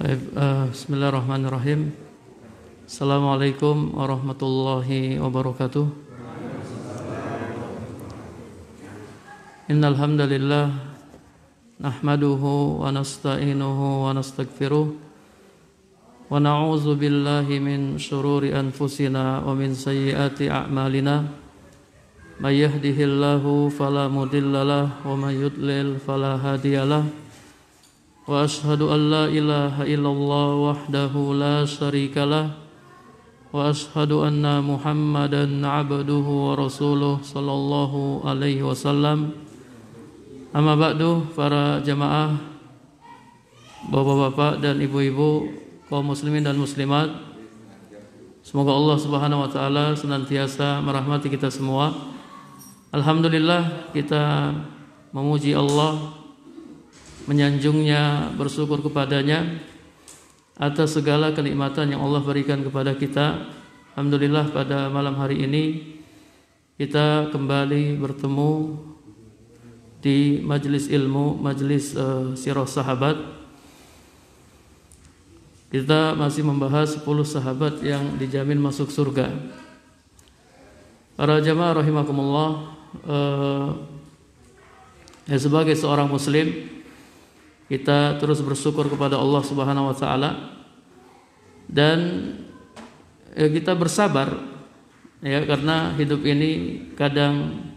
Bismillahirrahmanirrahim. Assalamualaikum warahmatullahi wabarakatuh. Innal hamdalillah nahmaduhu wa nasta'inuhu wa nastaghfiruh wa na'udzu billahi min shururi anfusina wa min sayyiati a'malina. May yahdihillahu fala mudhillalah wa may yudlil fala hadiyalah. Wa ashhadu an la ilaha illallah wahdahu la syarikalah wa ashhadu anna Muhammadan abduhu wa rasuluh sallallahu alaihi wasallam. Amma ba'du, para jamaah, bapak-bapak dan ibu-ibu, kaum muslimin dan muslimat, semoga Allah Subhanahu wa taala senantiasa merahmati kita semua. Alhamdulillah, kita memuji Allah, menyanjungnya, bersyukur kepadanya atas segala kenikmatan yang Allah berikan kepada kita. Alhamdulillah, pada malam hari ini kita kembali bertemu di majelis ilmu, majelis sirah sahabat. Kita masih membahas 10 sahabat yang dijamin masuk surga. Para jamaah rahimakumullah, sebagai seorang muslim, kita terus bersyukur kepada Allah Subhanahu wa taala dan kita bersabar ya, karena hidup ini kadang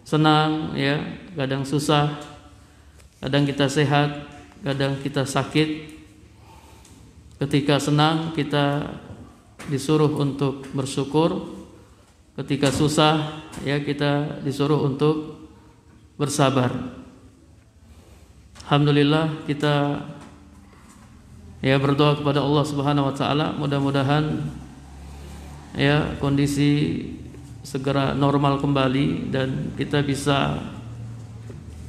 senang ya, kadang susah, kadang kita sehat, kadang kita sakit. Ketika senang kita disuruh untuk bersyukur, ketika susah ya kita disuruh untuk bersabar. Alhamdulillah, kita ya berdoa kepada Allah Subhanahu wa taala, mudah-mudahan ya kondisi segera normal kembali dan kita bisa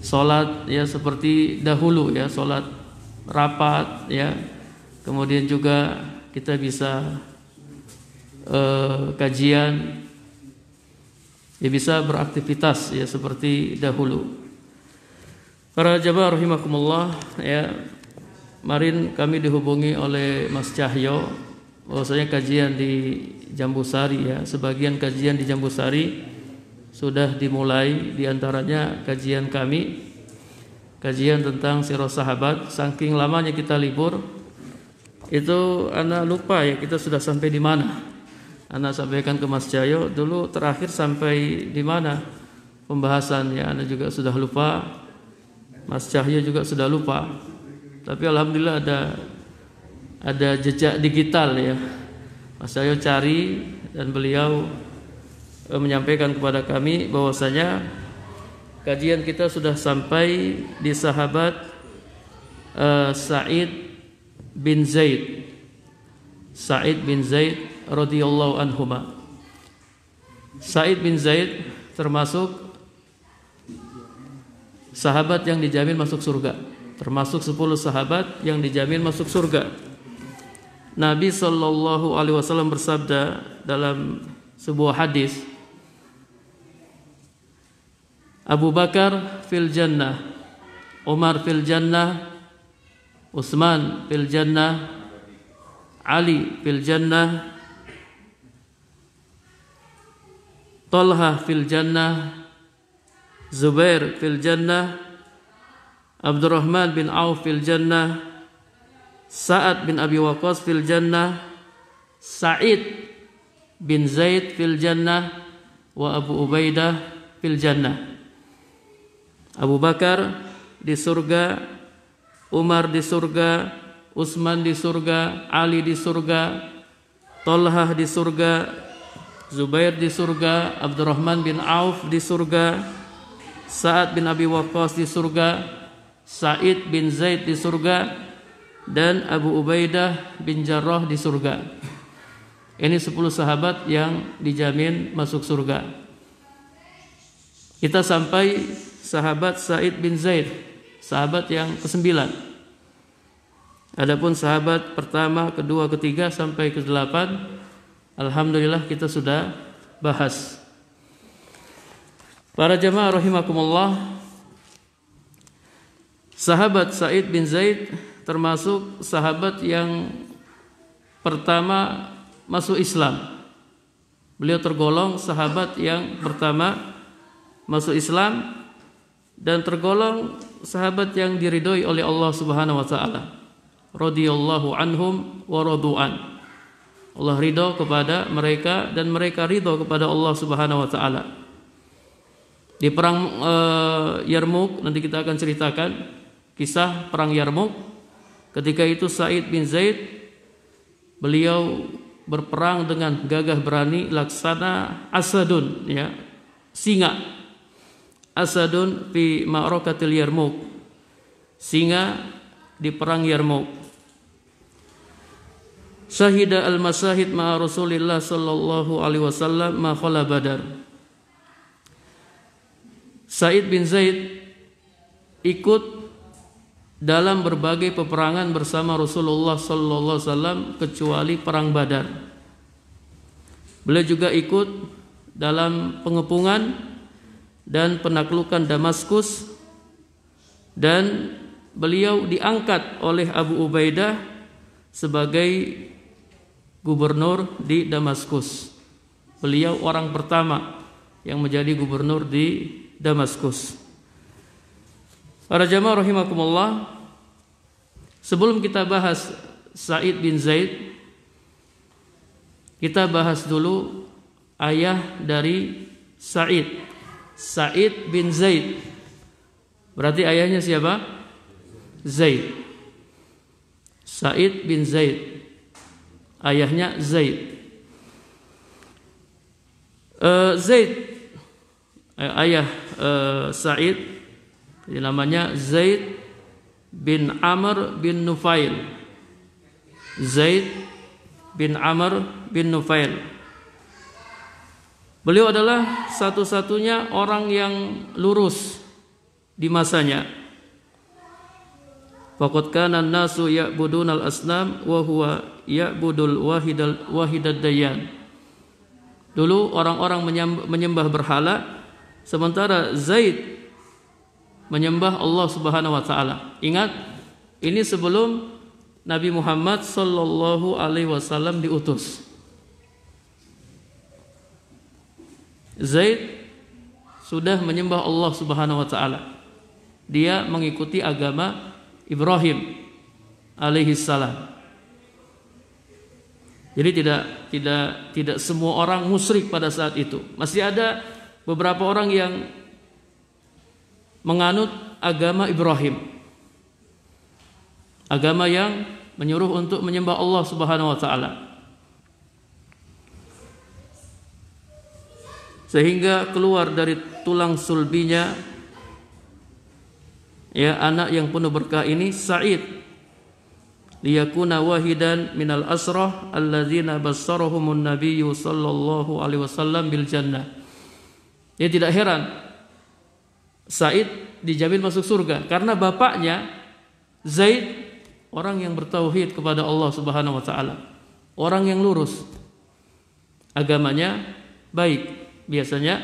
sholat ya seperti dahulu ya, sholat rapat ya. Kemudian juga kita bisa kajian ya, bisa beraktivitas ya seperti dahulu. Para jamaah rahimakumullah ya, kemarin kami dihubungi oleh Mas Cahyo bahwasanya kajian di Jambusari ya, sebagian kajian di Jambusari sudah dimulai, diantaranya kajian kami, kajian tentang sirah sahabat. Saking lamanya kita libur, itu anak lupa ya kita sudah sampai di mana. Anak sampaikan ke Mas Cahyo dulu terakhir sampai di mana pembahasan ya, anak juga sudah lupa. Mas Cahyo juga sudah lupa. Tapi alhamdulillah ada jejak digital ya. Mas Cahyo cari dan beliau menyampaikan kepada kami bahwasanya kajian kita sudah sampai di sahabat Sa'id bin Zaid. Sa'id bin Zaid radhiyallahu anhuma. Sa'id bin Zaid termasuk sahabat yang dijamin masuk surga, termasuk 10 sahabat yang dijamin masuk surga. Nabi sallallahu alaihi wasallam bersabda dalam sebuah hadis, Abu Bakar fil jannah, Umar fil jannah, Utsman fil jannah, Ali fil jannah, Talha fil jannah, Zubair fil jannah, Abdurrahman bin Auf fil jannah, Sa'ad bin Abi Waqqas fil jannah, Sa'id bin Zaid fil jannah, wa Abu Ubaidah fil jannah. Abu Bakar di surga, Umar di surga, Utsman di surga, Ali di surga, Talha di surga, Zubair di surga, Abdurrahman bin Auf di surga, Sa'ad bin Abi Waqqas di surga, Sa'id bin Zaid di surga, dan Abu Ubaidah bin Jarrah di surga. Ini 10 sahabat yang dijamin masuk surga. Kita sampai sahabat Sa'id bin Zaid, sahabat yang ke-9. Adapun sahabat pertama, kedua, ketiga sampai ke-8, alhamdulillah kita sudah bahas. Para jamaah rahimakumullah, sahabat Sa'id bin Zaid termasuk sahabat yang pertama masuk Islam. Beliau tergolong sahabat yang pertama masuk Islam dan tergolong sahabat yang diridhoi oleh Allah Subhanahu wa taala. Radhiyallahu anhum wa radu'an. Allah ridho kepada mereka dan mereka ridho kepada Allah Subhanahu wa taala. Di perang Yarmuk nanti kita akan ceritakan kisah perang Yarmuk. Ketika itu Sa'id bin Zaid beliau berperang dengan gagah berani laksana asadun, ya, singa. Asadun fi ma'rakatil Yarmuk. Singa di perang Yarmuk. Syahida al-masahid ma'a Rasulillah sallallahu alaihi wasallam ma khala Badar. Sa'id bin Zaid ikut dalam berbagai peperangan bersama Rasulullah sallallahu alaihi wasallam kecuali perang Badar. Beliau juga ikut dalam pengepungan dan penaklukan Damaskus dan beliau diangkat oleh Abu Ubaidah sebagai gubernur di Damaskus. Beliau orang pertama yang menjadi gubernur di Damaskus. Para jamaah rahimakumullah, sebelum kita bahas Sa'id bin Zaid, kita bahas dulu ayah dari Sa'id. Sa'id bin Zaid. Berarti ayahnya siapa? Zaid. Sa'id bin Zaid. Ayahnya Zaid. Zaid, ayah Sa'id, namanya Zaid bin Amr bin Nufail. Zaid bin Amr bin Nufail. Beliau adalah satu-satunya orang yang lurus di masanya. Faqad kana an-nasu ya'budunal asnam wa huwa ya'budul wahidad dayyan. Dulu orang-orang menyembah berhala, sementara Zaid menyembah Allah Subhanahu wa taala. Ingat, ini sebelum Nabi Muhammad sallallahu alaihi wasallam diutus. Zaid sudah menyembah Allah Subhanahu wa taala. Dia mengikuti agama Ibrahim alaihi salam. Jadi tidak semua orang musyrik pada saat itu. Masih ada beberapa orang yang menganut agama Ibrahim. Agama yang menyuruh untuk menyembah Allah Subhanahu wa taala. Sehingga keluar dari tulang sulbinya, ya, anak yang penuh berkah ini, Sa'id, liyakuna wahidan minal asrah alladzina bassarahumun nabiyyu sallallahu alaihi wasallam bil jannah. Ya, tidak heran Sa'id dijamin masuk surga karena bapaknya Zaid orang yang bertauhid kepada Allah Subhanahu wa taala, orang yang lurus, agamanya baik. Biasanya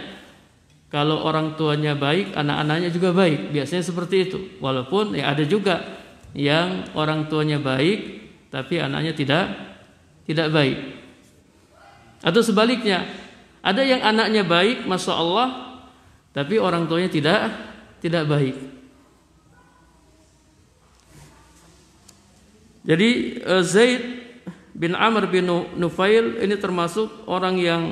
kalau orang tuanya baik, anak-anaknya juga baik. Biasanya seperti itu. Walaupun ya ada juga yang orang tuanya baik tapi anaknya tidak baik. Atau sebaliknya, ada yang anaknya baik, masya Allah, tapi orang tuanya tidak baik. Jadi Zaid bin Amr bin Nufail ini termasuk orang yang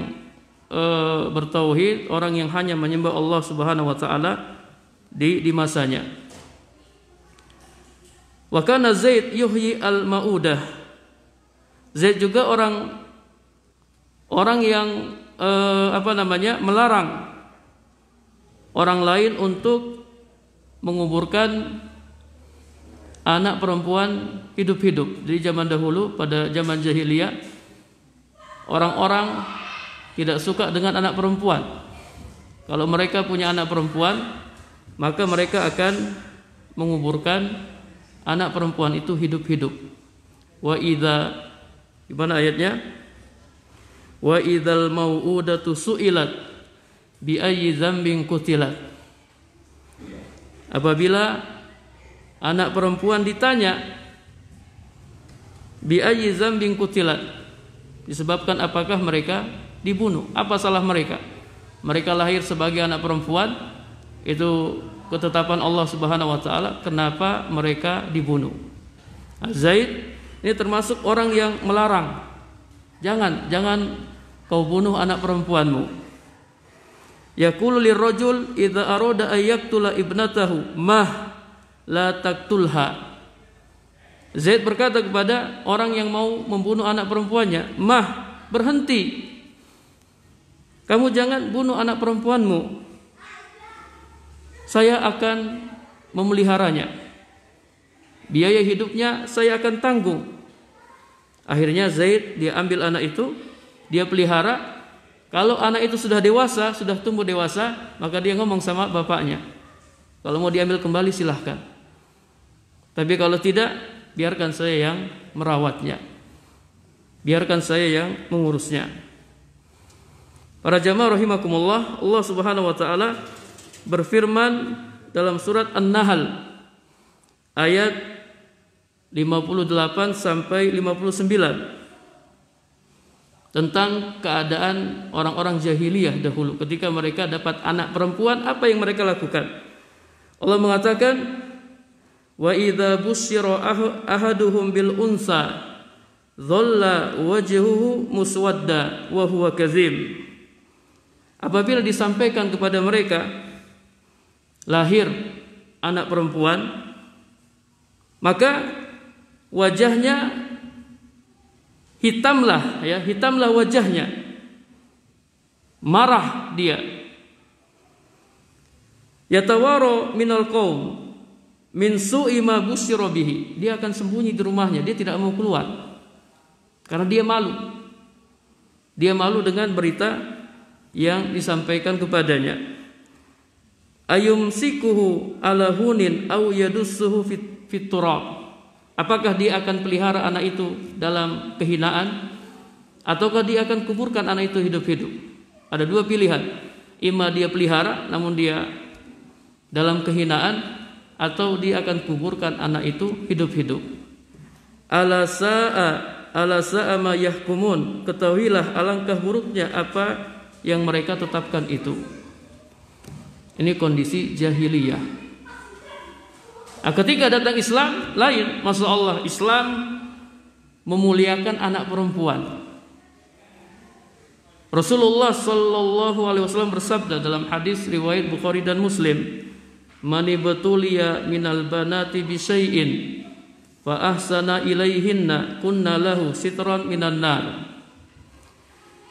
bertauhid, orang yang hanya menyembah Allah Subhanahu wa taala di masanya. Wa kana Zaid yuhyi al-maudah. Zaid juga orang yang melarang orang lain untuk menguburkan anak perempuan hidup-hidup. Di zaman dahulu, pada zaman jahiliyah, orang-orang tidak suka dengan anak perempuan. Kalau mereka punya anak perempuan, maka mereka akan menguburkan anak perempuan itu hidup-hidup. Wa idza, gimana ayatnya? Wa idzal mau'udatu su'ilat bi ayyi dzambin qutilat. Apabila anak perempuan ditanya Bi ayyi dzambin qutilat. Disebabkan apakah mereka dibunuh? Apa salah mereka? Mereka lahir sebagai anak perempuan, itu ketetapan Allah Subhanahu wa taala, kenapa mereka dibunuh? Zaid ini termasuk orang yang melarang. Jangan kau bunuh anak perempuanmu. Yaqulu lirrajul idza arada ay yaqtula ibnatahu mah la taqtulha. Zaid berkata kepada orang yang mau membunuh anak perempuannya, mah, berhenti. Kamu jangan bunuh anak perempuanmu. Saya akan memeliharanya. Biaya hidupnya saya akan tanggung. Akhirnya Zaid dia ambil anak itu, dia pelihara. Kalau anak itu sudah dewasa, sudah tumbuh dewasa, maka dia ngomong sama bapaknya, kalau mau diambil kembali silahkan. Tapi kalau tidak, biarkan saya yang merawatnya, biarkan saya yang mengurusnya. Para jamaah rahimakumullah, Allah Subhanahu wa taala berfirman dalam surat An-Nahl ayat 58 sampai 59 tentang keadaan orang-orang jahiliyah dahulu ketika mereka dapat anak perempuan, apa yang mereka lakukan. Allah mengatakan, wa idza busyira ahaduhum bil unsa dhalla wajhuhu muswadda wa huwa kadzim. Apabila disampaikan kepada mereka lahir anak perempuan, maka wajahnya hitamlah wajahnya, marah dia. Yatawaro minal qaum min su'i ma busyira bihi. Dia akan sembunyi di rumahnya, dia tidak mau keluar karena dia malu. Dia malu dengan berita yang disampaikan kepadanya. Ayumsikuhu ala hunin aw yadussuhu fit turab. Apakah dia akan pelihara anak itu dalam kehinaan, ataukah dia akan kuburkan anak itu hidup-hidup? Ada dua pilihan. Ima dia pelihara namun dia dalam kehinaan, atau dia akan kuburkan anak itu hidup-hidup. Ala sa'a ma yahkumun. Ketahuilah alangkah buruknya apa yang mereka tetapkan itu. Ini kondisi jahiliyah. Ketika datang Islam lain, masya Allah, Islam memuliakan anak perempuan. Rasulullah Sallallahu Alaihi Wasallam bersabda dalam hadis riwayat Bukhari dan Muslim, "Mani betulia minal banati bisyai'in, fa ahsana ilaihinna kunna lahu sitran minan nar."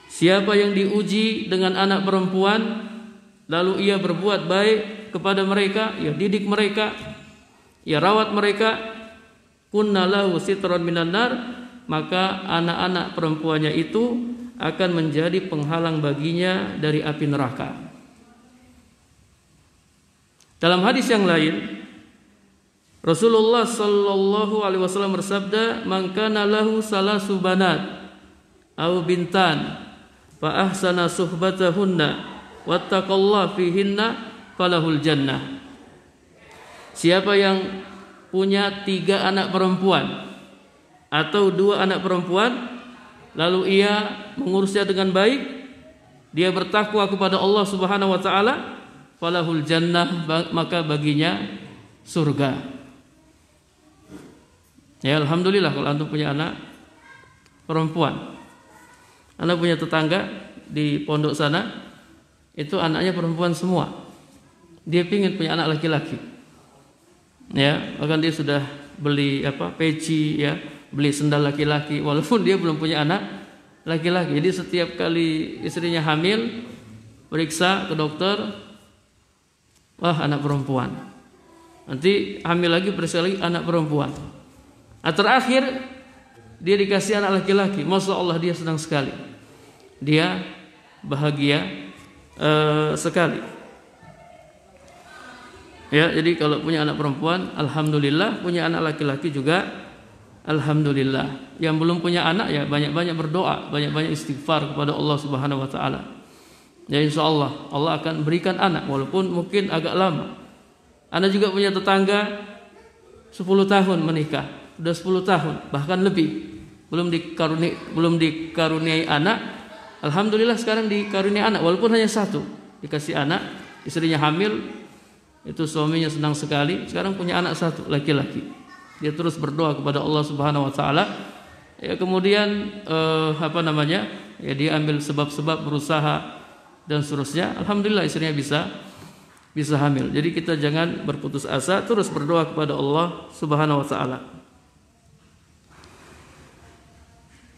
Siapa yang diuji dengan anak perempuan, lalu ia berbuat baik kepada mereka, ia didik mereka, ia rawat mereka, kunna lahu sitran minan nar, maka anak-anak perempuannya itu akan menjadi penghalang baginya dari api neraka. Dalam hadis yang lain, Rasulullah sallallahu alaihi wasallam bersabda, "Man kana lahu salasu banat aw bintan fa ahsana suhbatahunna wattaqallaha fihinna falahul jannah." Siapa yang punya 3 anak perempuan atau 2 anak perempuan, lalu ia mengurusnya dengan baik, dia bertakwa kepada Allah Subhanahu wa taala, falahul jannah, maka baginya surga. Ya, alhamdulillah kalau antum punya anak perempuan. Anak punya tetangga di pondok sana, itu anaknya perempuan semua. Dia pingin punya anak laki-laki. Ya, bahkan dia sudah beli peci, ya, beli sendal laki-laki walaupun dia belum punya anak laki-laki. Jadi setiap kali istrinya hamil, periksa ke dokter, wah anak perempuan. Nanti hamil lagi, periksa lagi anak perempuan. Nah, terakhir dia dikasih anak laki-laki. Masya Allah, dia senang sekali. Dia bahagia sekali. Ya, jadi kalau punya anak perempuan, alhamdulillah. Punya anak laki-laki juga, alhamdulillah. Yang belum punya anak, ya banyak-banyak berdoa, banyak-banyak istighfar kepada Allah Subhanahu Wa Taala. Ya, insya Allah Allah akan berikan anak, walaupun mungkin agak lama. Anak juga punya tetangga 10 tahun menikah, udah 10 tahun bahkan lebih. belum dikaruniai anak, alhamdulillah sekarang dikaruniai anak walaupun hanya satu, dikasih anak, istrinya hamil, itu suaminya senang sekali, sekarang punya anak satu laki-laki. Dia terus berdoa kepada Allah Subhanahu wa taala. Ya, kemudian ya dia ambil sebab-sebab, berusaha dan seterusnya. Alhamdulillah istrinya bisa hamil. Jadi kita jangan berputus asa, terus berdoa kepada Allah Subhanahu wa taala.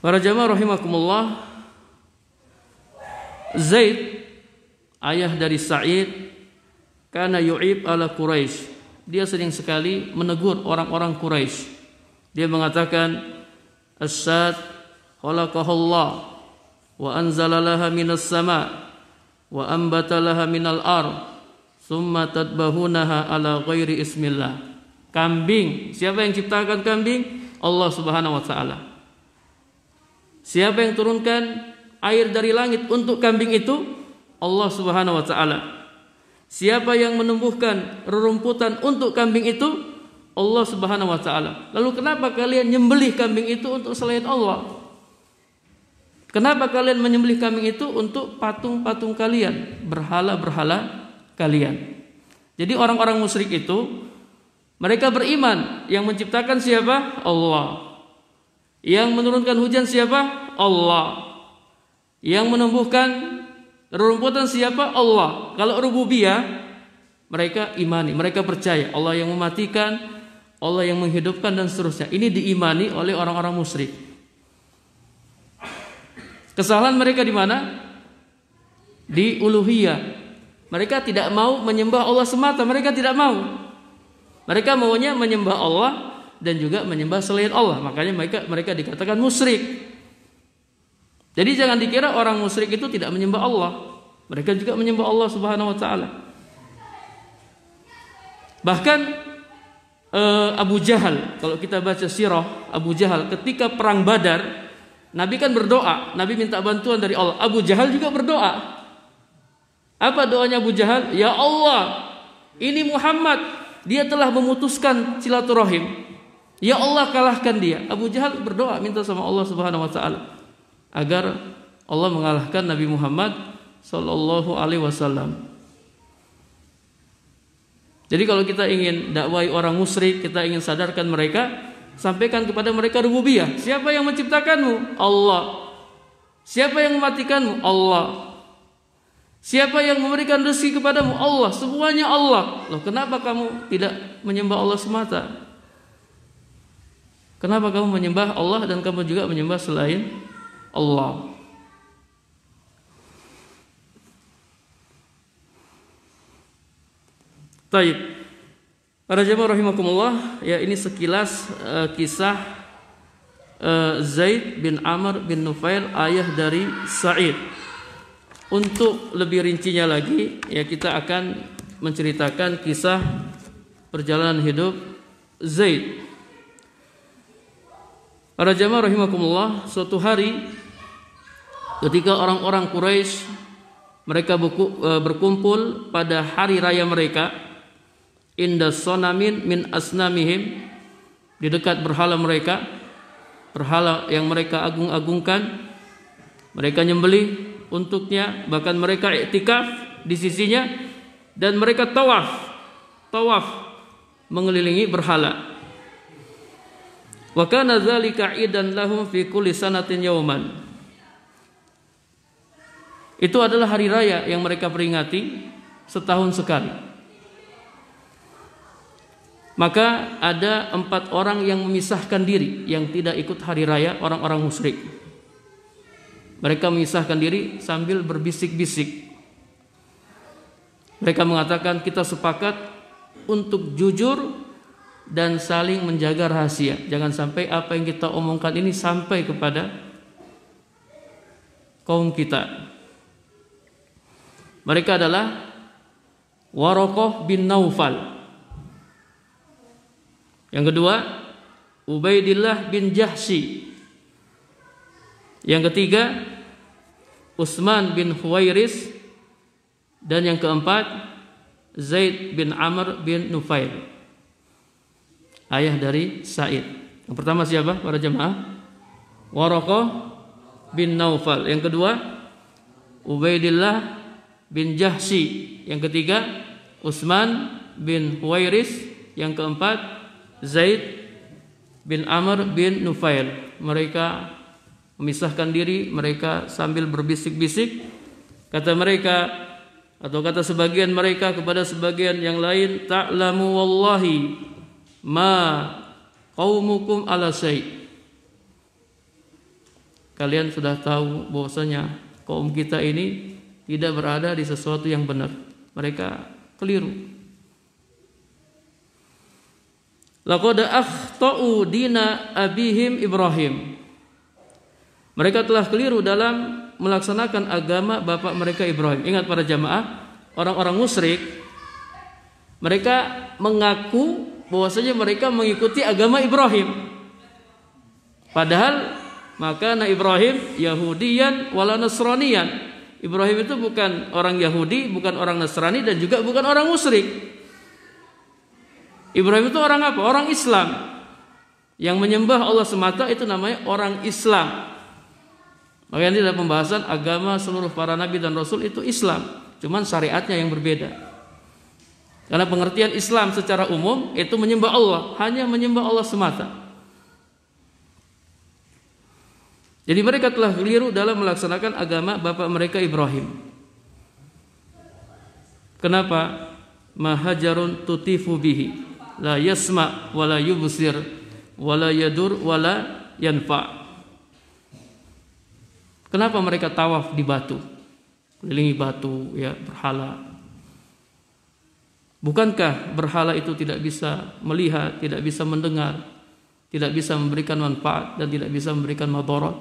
Para jamaah rahimakumullah, Zaid ayah dari Sa'id kana yu'ib ala Quraisy. Dia sering sekali menegur orang-orang Quraisy. Dia mengatakan, "As-sad khalaqahullah wa anzala laha minas sama wa ambata laha minal ard summa tadbahunaha ala ghairi ismillah." Kambing, siapa yang ciptakan kambing? Allah Subhanahu wa taala. Siapa yang turunkan air dari langit untuk kambing itu? Allah Subhanahu wa taala. Siapa yang menumbuhkan rerumputan untuk kambing itu? Allah Subhanahu wa taala. Lalu kenapa kalian nyembelih kambing itu untuk selain Allah? Kenapa kalian menyembelih kambing itu untuk patung-patung kalian, berhala-berhala kalian? Jadi orang-orang musyrik itu mereka beriman, yang menciptakan siapa? Allah. Yang menurunkan hujan siapa? Allah. Yang menumbuhkan rerumputan siapa? Allah. Kalau rububiyah mereka imani, mereka percaya Allah yang mematikan, Allah yang menghidupkan dan seterusnya. Ini diimani oleh orang-orang musyrik. Kesalahan mereka di mana? Di uluhiyah. Mereka tidak mau menyembah Allah semata, mereka tidak mau. Mereka maunya menyembah Allah dan juga menyembah selain Allah. Makanya mereka dikatakan musyrik. Jadi jangan dikira orang musyrik itu tidak menyembah Allah. Mereka juga menyembah Allah Subhanahu wa taala. Bahkan Abu Jahal, kalau kita baca sirah Abu Jahal ketika perang Badar, Nabi kan berdoa, Nabi minta bantuan dari Allah. Abu Jahal juga berdoa. Apa doanya Abu Jahal? Ya Allah, ini Muhammad, dia telah memutuskan silaturahim. Ya Allah, kalahkan dia. Abu Jahal berdoa minta sama Allah Subhanahu wa taala agar Allah mengalahkan Nabi Muhammad sallallahu alaihi wasallam. Jadi kalau kita ingin dakwai orang musyrik, kita ingin sadarkan mereka, sampaikan kepada mereka rububiyah. Siapa yang menciptakanmu? Allah. Siapa yang mematikanmu? Allah. Siapa yang memberikan rezeki kepadamu? Allah. Semuanya Allah. Loh, kenapa kamu tidak menyembah Allah semata? Kenapa kamu menyembah Allah dan kamu juga menyembah selain Allah? Taib. Para jemaah rahimakumullah, ya ini sekilas kisah Zaid bin Amr bin Nufail, ayah dari Sa'id. Untuk lebih rincinya lagi, ya kita akan menceritakan kisah perjalanan hidup Zaid. Para jemaah rahimakumullah, suatu hari ketika orang-orang Quraisy mereka berkumpul pada hari raya mereka, inda sonamin min asnamihim, di dekat berhala mereka, berhala yang mereka agung-agungkan, mereka nyembelih untuknya, bahkan mereka iktikaf di sisinya, dan mereka tawaf mengelilingi berhala. Wa kana dzalika idan lahum fi kulli sanatin yauman. Itu adalah hari raya yang mereka peringati setahun sekali. Maka ada 4 orang yang memisahkan diri, yang tidak ikut hari raya orang-orang musyrik. Mereka memisahkan diri sambil berbisik-bisik. Mereka mengatakan, kita sepakat untuk jujur dan saling menjaga rahasia. Jangan sampai apa yang kita omongkan ini sampai kepada kaum kita. Mereka adalah Waraqah bin Naufal. Yang kedua, Ubaidillah bin Jahsy. Yang ketiga, Utsman bin Huwairis. Dan yang keempat, Zaid bin Amr bin Nufail, ayah dari Sa'id. Yang pertama siapa para jemaah? Waraqah bin Naufal. Yang kedua, Ubaidillah bin Jahsy. Yang ketiga, Utsman bin Huwairis. Yang keempat, Zaid bin Amr bin Nufail. Mereka memisahkan diri, mereka sambil berbisik-bisik. Kata mereka, atau kata sebagian mereka kepada sebagian yang lain, ta'lamu wallahi ma qaumukum ala syai'. Kalian sudah tahu bahwasanya kaum kita ini tidak berada di sesuatu yang benar. Mereka keliru. Laqad akhta'u dina abihim Ibrahim. Mereka telah keliru dalam melaksanakan agama bapak mereka Ibrahim. Ingat para jamaah, orang-orang musyrik mereka mengaku bahwasanya mereka mengikuti agama Ibrahim. Padahal maka Ibrahim Yahudiyan wala Nasraniyan. Ibrahim itu bukan orang Yahudi, bukan orang Nasrani, dan juga bukan orang musyrik. Ibrahim itu orang apa? Orang Islam. Yang menyembah Allah semata itu namanya orang Islam. Makanya dalam pembahasan agama seluruh para nabi dan rasul itu Islam, cuman syariatnya yang berbeda. Karena pengertian Islam secara umum itu menyembah Allah, hanya menyembah Allah semata. Jadi mereka telah keliru dalam melaksanakan agama bapak mereka Ibrahim. Kenapa? Mahajarun tutifu bihi, la yasma wala yubsir wala yadur wala yanfa. Kenapa mereka tawaf di batu, kelilingi batu, ya, berhala? Bukankah berhala itu tidak bisa melihat, tidak bisa mendengar, tidak bisa memberikan manfaat dan tidak bisa memberikan madarat?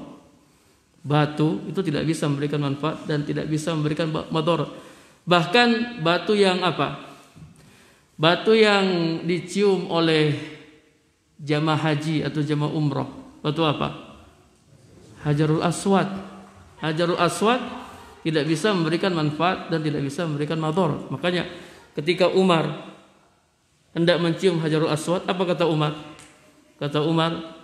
Batu itu tidak bisa memberikan manfaat dan tidak bisa memberikan madarat. Bahkan batu yang apa? Batu yang dicium oleh jamaah haji atau jamaah umrah. Batu apa? Hajarul Aswad. Hajarul Aswad tidak bisa memberikan manfaat dan tidak bisa memberikan madarat. Makanya ketika Umar hendak mencium Hajarul Aswad, apa kata Umar? Kata Umar,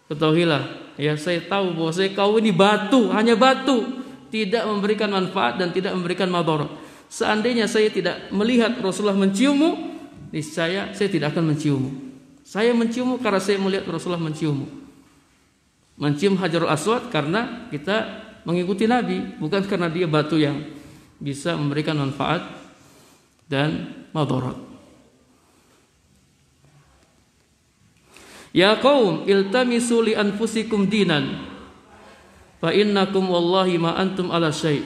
ketahuilah, ya, saya tahu bahwa kau ini batu, hanya batu, tidak memberikan manfaat dan tidak memberikan madarat. Seandainya saya tidak melihat Rasulullah menciummu, niscaya saya tidak akan menciummu. Saya menciummu karena saya melihat Rasulullah menciummu. Mencium Hajarul Aswad karena kita mengikuti Nabi, bukan karena dia batu yang bisa memberikan manfaat dan madarat. Ya qaum iltamisu li anfusikum dinan fa innakum wallahi ma antum ala syai'.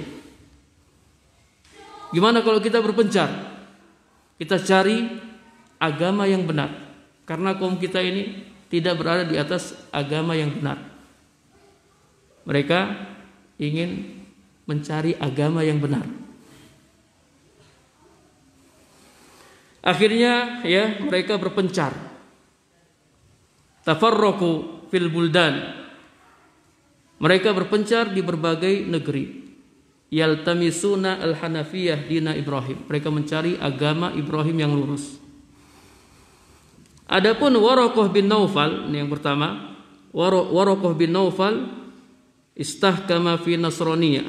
Gimana kalau kita berpencar? Kita cari agama yang benar, karena kaum kita ini tidak berada di atas agama yang benar. Mereka ingin mencari agama yang benar. Akhirnya, ya, mereka berpencar. Tafarraqu fil buldan. Mereka berpencar di berbagai negeri. Yaltamisuna al-hanafiyah dina Ibrahim. Mereka mencari agama Ibrahim yang lurus. Adapun Waraqah bin Naufal, ini yang pertama. Waraqah bin Naufal istahkama fi Nasraniyah.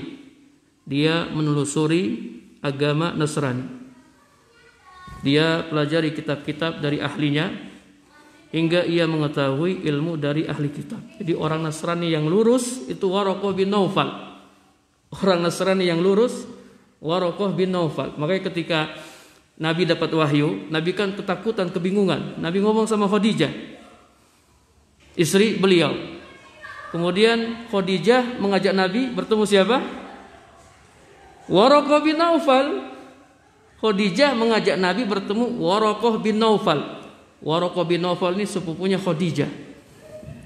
Dia menelusuri agama Nasrani. Dia pelajari kitab-kitab dari ahlinya hingga ia mengetahui ilmu dari ahli kitab. Jadi orang Nasrani yang lurus itu Waraqah bin Naufal. Orang Nasrani yang lurus Waraqah bin Naufal. Makanya ketika Nabi dapat wahyu, Nabi kan ketakutan, kebingungan. Nabi ngomong sama Khadijah, istri beliau. Kemudian Khadijah mengajak Nabi bertemu siapa? Waraqah bin Naufal. Khadijah mengajak Nabi bertemu Waraqah bin Naufal. Waraqah bin Naufal ini sepupunya Khadijah,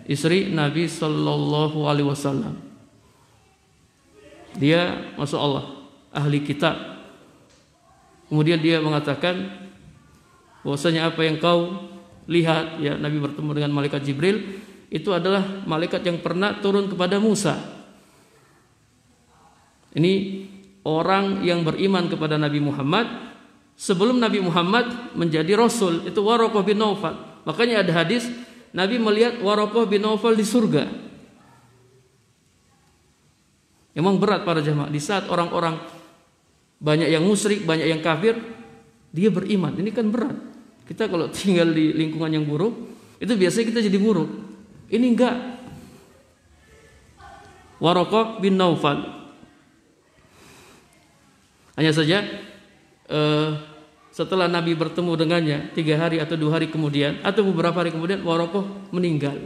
istri Nabi sallallahu alaihi wasallam. Dia, masya Allah, ahli kitab. Kemudian dia mengatakan bahwasanya apa yang kau lihat, ya, Nabi bertemu dengan malaikat Jibril, itu adalah malaikat yang pernah turun kepada Musa. Ini orang yang beriman kepada Nabi Muhammad sebelum Nabi Muhammad menjadi Rasul, itu Waraqah bin Naufal. Makanya ada hadis Nabi melihat Waraqah bin Naufal di surga. Memang berat para jamaah. Di saat orang-orang banyak yang musyrik, banyak yang kafir, dia beriman. Ini kan berat. Kita kalau tinggal di lingkungan yang buruk, itu biasanya kita jadi buruk. Ini enggak. Waraqah bin Naufal. Hanya saja setelah Nabi bertemu dengannya 3 hari atau 2 hari kemudian, atau beberapa hari kemudian, Waraqah meninggal.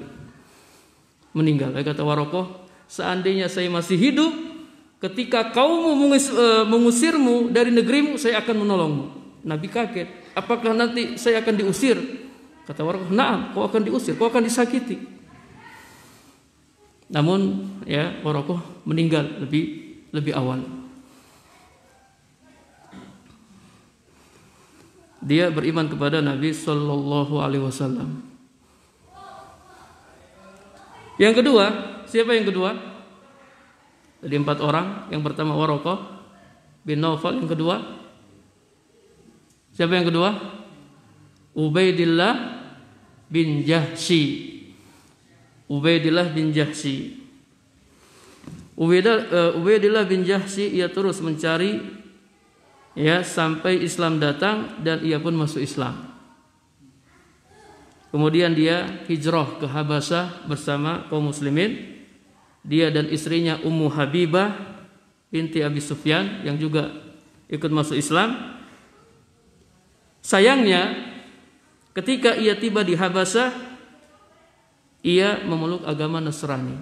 Kata Waraqah, seandainya saya masih hidup ketika kaummu mengusirmu dari negerimu, saya akan menolongmu. Nabi kaget. Apakah nanti saya akan diusir? Kata Waraqah, "Na'am, kau akan diusir, kau akan disakiti." Namun ya, Waraqah meninggal lebih awal. Dia beriman kepada Nabi sallallahu alaihi wasallam. Yang kedua, siapa yang kedua? Jadi 4 orang. Yang pertama Waraqah bin Naufal. Yang kedua, siapa yang kedua? Ubaidillah bin Jahsy. Ubaidillah bin Jahsy. Ubaidillah bin Jahsy, ia terus mencari ya sampai Islam datang dan ia pun masuk Islam. Kemudian dia hijrah ke Habasyah bersama kaum muslimin. Dia dan istrinya Ummu Habibah binti Abi Sufyan yang juga ikut masuk Islam. Sayangnya ketika ia tiba di Habasyah, ia memeluk agama Nasrani.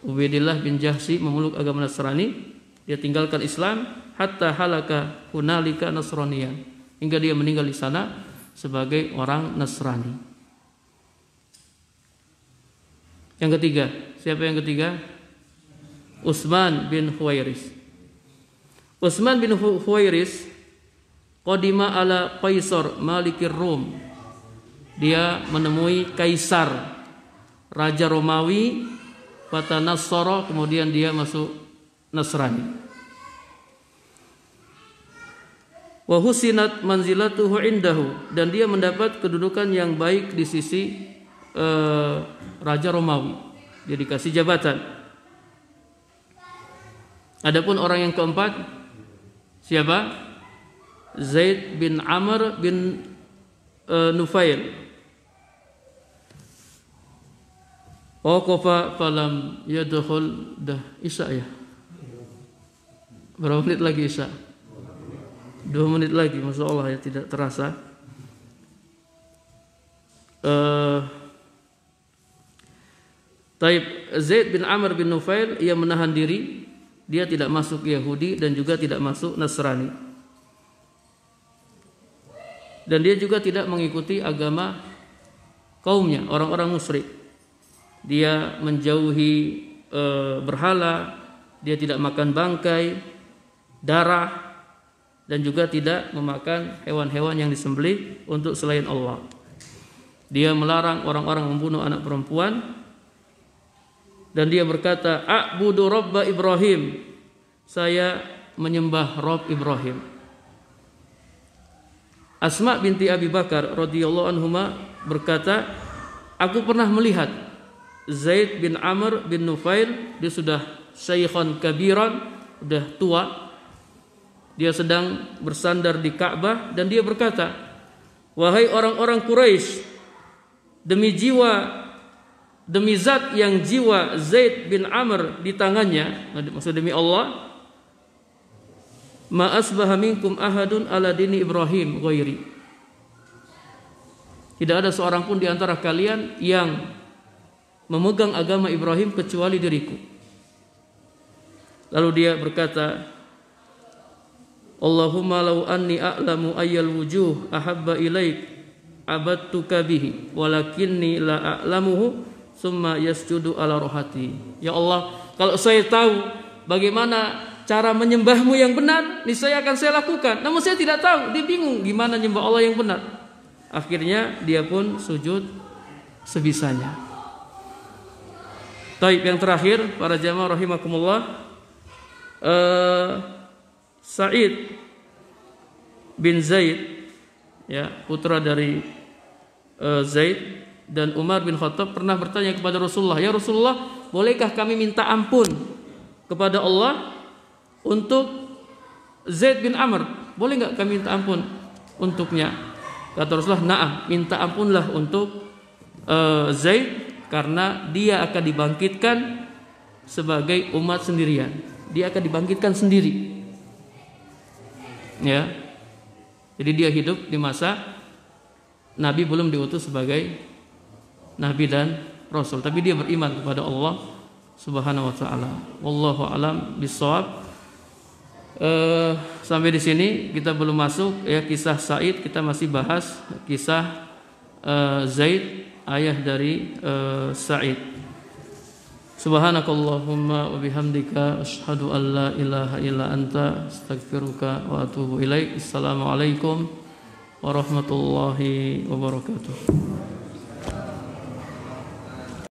Ubaidillah bin Jahsy memeluk agama Nasrani. Dia tinggalkan Islam hatta halaka hunalika nasraniyan, hingga dia meninggal di sana sebagai orang Nasrani. Yang ketiga, siapa yang ketiga? Utsman bin Khuwairis. Utsman bin Khuwairis qadima ala Qaisar Malikir Rum. Dia menemui Kaisar, raja Romawi, fatanassara, kemudian dia masuk Nasrani. Wa husinat manzilatuhu indahu, dan dia mendapat kedudukan yang baik di sisi raja Romawi. Dia dikasih jabatan. Adapun orang yang keempat siapa? Zaid bin Amr bin Nufail. Waqafa falam yadkhul dah Isya ya. Berapa menit lagi Isya? 2 menit lagi, Masya Allah ya, tidak terasa. Taib Zaid bin Amr bin Nufail, ia menahan diri. Dia tidak masuk Yahudi dan juga tidak masuk Nasrani. Dan dia juga tidak mengikuti agama kaumnya, orang-orang musyrik. Dia menjauhi berhala, dia tidak makan bangkai, darah, dan juga tidak memakan hewan-hewan yang disembelih untuk selain Allah. Dia melarang orang-orang membunuh anak perempuan, dan dia berkata, "A'budu Rabba Ibrahim." Saya menyembah Rabb Ibrahim. Asma binti Abi Bakar radhiyallahu anhuma berkata, "Aku pernah melihat Zaid bin Amr bin Nufail, dia sudah syaikhan kabiran, sudah tua. Dia sedang bersandar di Ka'bah dan dia berkata, 'Wahai orang-orang Quraisy, demi zat yang jiwa Zaid bin Amr di tangannya,' maksud demi Allah, 'ma asbaha minkum ahadun ala dini Ibrahim ghairi.' Tidak ada seorang pun di antara kalian yang memegang agama Ibrahim kecuali diriku." Lalu dia berkata, "Allahumma law anni a'lamu ayyal wujuh ahabba ilaik abadtuka bihi walakinni la a'lamuhu summa yasjudu ala rohati." Ya Allah, kalau saya tahu bagaimana cara menyembahmu yang benar, niscaya akan saya lakukan. Namun saya tidak tahu, dia bingung gimana nyembah Allah yang benar. Akhirnya dia pun sujud sebisanya. Taib, yang terakhir para jamaah rahimakumullah, Sa'id bin Zaid, ya, putra dari Zaid, dan Umar bin Khattab pernah bertanya kepada Rasulullah, "Ya Rasulullah, bolehkah kami minta ampun kepada Allah untuk Zaid bin Amr, boleh nggak kami minta ampun untuknya? Kata Rasulullah, na'am, minta ampunlah untuk Zaid, karena dia akan dibangkitkan sebagai umat sendirian. Dia akan dibangkitkan sendiri. Ya. Jadi dia hidup di masa Nabi belum diutus sebagai Nabi dan Rasul, tapi dia beriman kepada Allah Subhanahu wa taala. Wallahu alam bissawab. Sampai di sini kita belum masuk ya kisah Sa'id, kita masih bahas kisah Zaid, ayah dari Sa'id. Subhanakallahumma wa bihamdika asyhadu an la ilaha illa anta astaghfiruka wa atubu ilaik. Assalamualaikum warahmatullahi wabarakatuh.